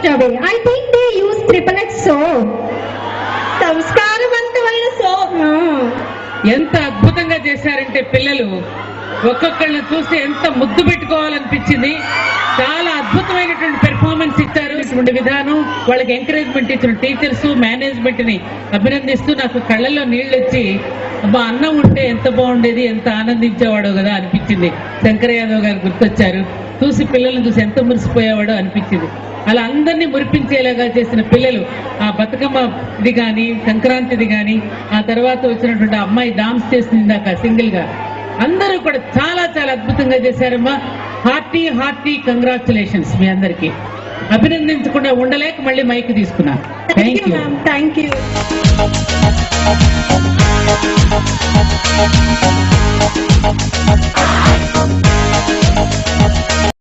washed away. I think they use XXX soap. సంస్కారవంతమైన soap. ఎంత అద్భుతంగా చేశారంటే పిల్లలు ఒక్కొక్కళ్ళని చూసి ఎంత ముద్దు పెట్టుకోవాలనిపించింది. చాలా అద్భుతమైనటువంటి పెర్ఫార్మెన్స్ ఇచ్చారు. ఇటువంటి విధానం, వాళ్ళకి ఎంకరేజ్మెంట్ ఇచ్చిన టీచర్స్, మేనేజ్మెంట్ ని అభినందిస్తూ నాకు కళ్ళల్లో నీళ్ళు వచ్చి అబ్బా అన్నం ఉంటే ఎంత బాగుండేది, ఎంత ఆనందించేవాడో కదా అనిపించింది. శంకర్ యాదవ్ గారు గుర్తొచ్చారు. చూసి పిల్లల్ని చూసి ఎంత మురిసిపోయేవాడో అనిపించింది. అలా అందరినీ మురిపించేలాగా చేసిన పిల్లలు, ఆ బతుకమ్మ ఇది కానీ, సంక్రాంతిది కానీ, ఆ తర్వాత వచ్చినటువంటి అమ్మాయి డాన్స్ చేసింది ఇందాక సింగిల్ గా, అందరూ కూడా చాలా చాలా అద్భుతంగా చేశారమ్మా. హార్టీ కంగ్రాచులేషన్స్ మీ అందరికీ. అభినందించకుండా ఉండలేక మళ్ళీ మైక్ తీసుకున్నా. Thank you.